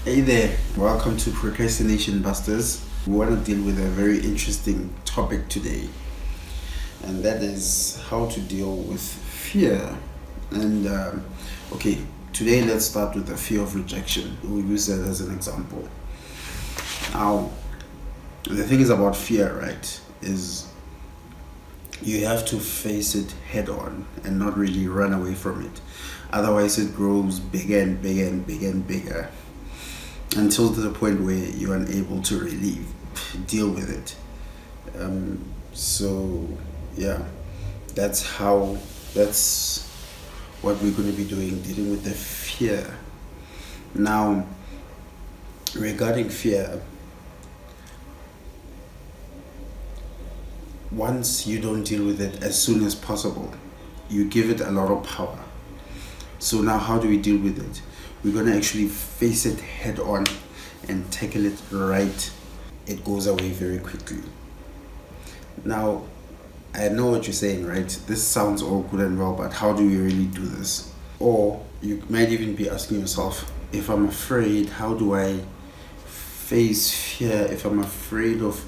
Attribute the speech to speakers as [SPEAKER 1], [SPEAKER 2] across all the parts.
[SPEAKER 1] Hey there, welcome to Procrastination Busters. We want to deal with a very interesting topic today, and that is how to deal with fear. And okay, today let's start with the fear of rejection. We'll use that as an example. Now, the thing is about fear, right? Is you have to face it head on and not really run away from it. Otherwise, it grows bigger and bigger and bigger and bigger until to the point where you're unable to really deal with it. So yeah, that's what we're going to be doing, dealing with the fear. Now, regarding fear, once you don't deal with it as soon as possible, you give it a lot of power. So now how do we deal with it? We're going to actually face it head on and tackle it right. It goes away very quickly. Now, I know what you're saying, right? This sounds all good and well, but how do we really do this? Or you might even be asking yourself, if I'm afraid, how do I face fear if I'm afraid of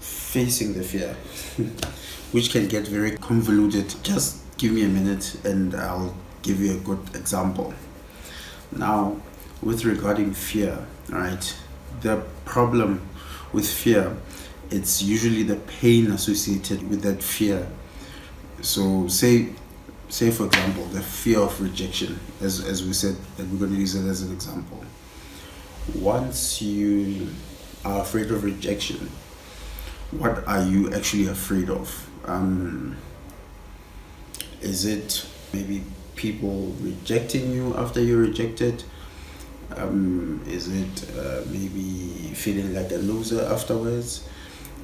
[SPEAKER 1] facing the fear? Which can get very convoluted. Just give me a minute and I'll give you a good example. Now, with regarding fear, right? The problem with fear, it's usually the pain associated with that fear. So say for example, the fear of rejection, as we said that we're going to use it as an example. Once you are afraid of rejection, what are you actually afraid of? Is it maybe people rejecting you after you're rejected? Is it maybe feeling like a loser afterwards?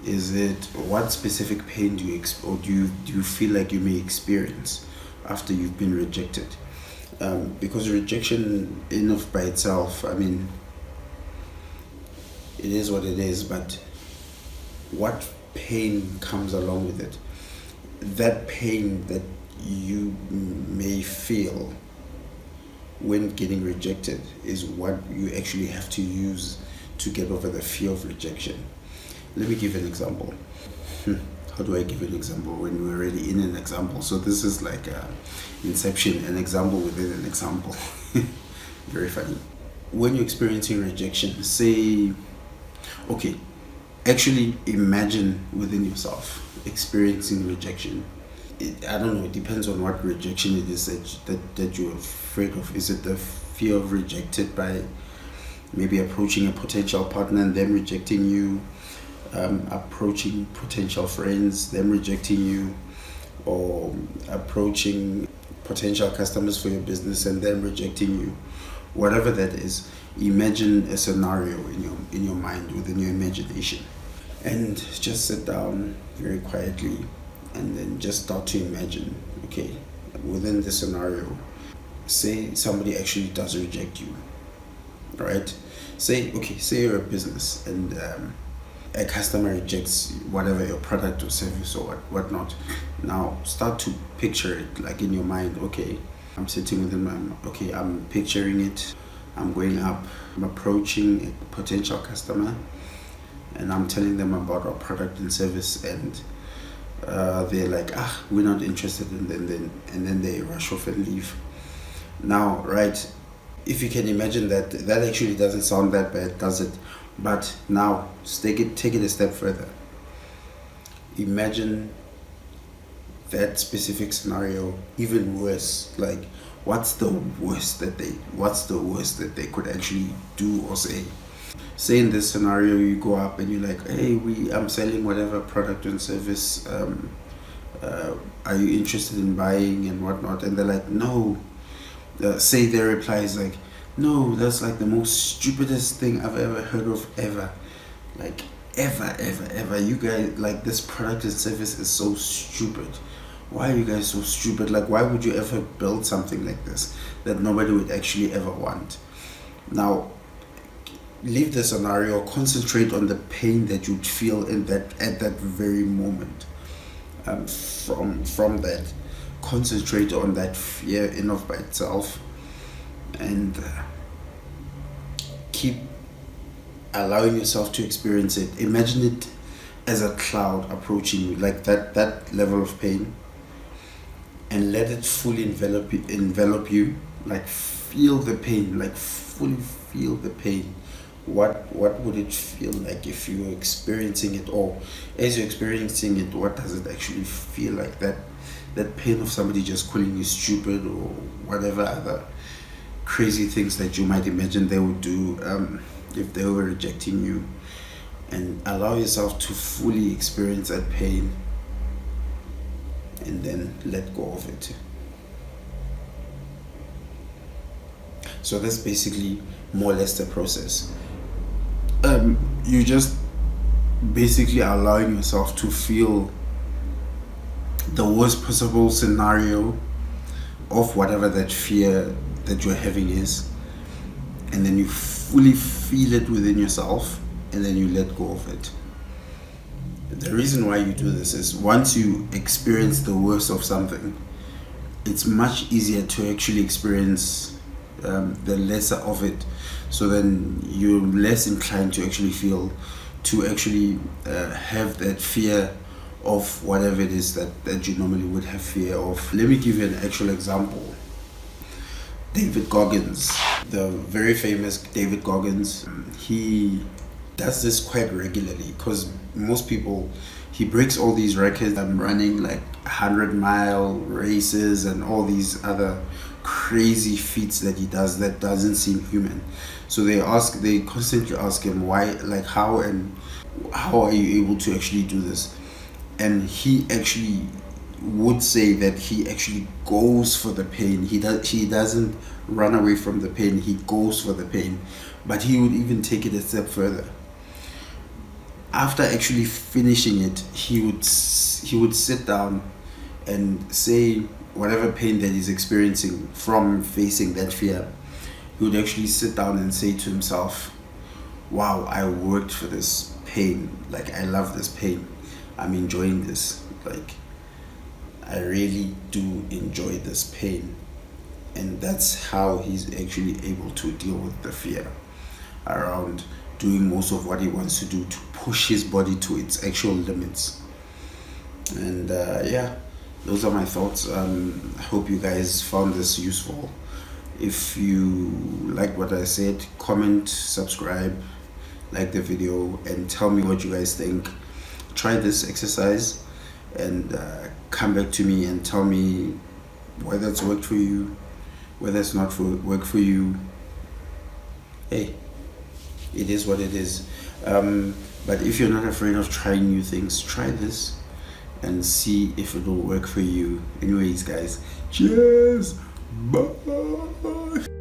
[SPEAKER 1] Is it what specific pain do you or do you feel like you may experience after you've been rejected? Because rejection in of by itself, I mean, it is what it is, but what pain comes along with it? That pain that you may feel when getting rejected is what you actually have to use to get over the fear of rejection. Let me give an example. How do I give an example when we're already in an example? So this is like Inception, an example within an example. Very funny. When you're experiencing rejection, say, okay, actually imagine within yourself experiencing rejection. I don't know, it depends on what rejection it is that you're afraid of. Is it the fear of rejected by maybe approaching a potential partner and them rejecting you, approaching potential friends, them rejecting you, or approaching potential customers for your business and them rejecting you? Whatever that is, imagine a scenario in your mind, within your imagination, and just sit down very quietly and then just start to imagine, okay, within the scenario, say somebody actually does reject you, right? Say you're a business and a customer rejects whatever your product or service or whatnot. Now start to picture it like in your mind. Okay, I'm sitting within my, okay, I'm picturing it. I'm going up, I'm approaching a potential customer and I'm telling them about our product and service, and they're like, we're not interested, and then they rush off and leave. Now, right, if you can imagine that actually doesn't sound that bad, does it? But now take it a step further. Imagine that specific scenario even worse. Like, what's the worst that they could actually do or say? Say in this scenario, you go up and you're like, hey, I'm selling whatever product and service. Are you interested in buying and whatnot? And they're like, no. Say their reply is like, no, that's like the most stupidest thing I've ever heard of ever. Like, ever. You guys, like, this product and service is so stupid. Why are you guys so stupid? Like, why would you ever build something like this that nobody would actually ever want? Now, leave the scenario, concentrate on the pain that you'd feel in that at that very moment. From that, concentrate on that fear in of by itself, and keep allowing yourself to experience it. Imagine it as a cloud approaching you, like that level of pain, and let it fully envelop you. Like feel the pain, like fully feel the pain. What would it feel like if you were experiencing it, or as you're experiencing it, what does it actually feel like? That pain of somebody just calling you stupid, or whatever other crazy things that you might imagine they would do if they were rejecting you. And allow yourself to fully experience that pain, and then let go of it. So that's basically more or less the process. You just basically allowing yourself to feel the worst possible scenario of whatever that fear that you're having is, and then you fully feel it within yourself, and then you let go of it. The reason why you do this is, once you experience the worst of something, it's much easier to actually experience the lesser of it. So then you're less inclined to actually have that fear of whatever it is that you normally would have fear of. Let me give you an actual example. David Goggins, the very famous David Goggins, he does this quite regularly, because most people, he breaks all these records. I'm running like 100-mile races and all these other crazy feats that he does that doesn't seem human. So they constantly ask him why, like how are you able to actually do this? And he actually would say that he actually goes for the pain. He doesn't run away from the pain, he goes for the pain. But he would even take it a step further. After actually finishing it, he would sit down and say whatever pain that he's experiencing from facing that fear, he would actually sit down and say to himself, wow, I worked for this pain. Like, I love this pain. I'm enjoying this. Like, I really do enjoy this pain. And that's how he's actually able to deal with the fear around doing most of what he wants to do, to push his body to its actual limits. And yeah, those are my thoughts. I hope you guys found this useful. If you like what I said, comment, subscribe, like the video, and tell me what you guys think. Try this exercise and come back to me and tell me whether it's worked for you, whether it's not worked for you. Hey, it is what it is. But if you're not afraid of trying new things, try this and see if it will work for you. Anyways, guys, cheers. Bye.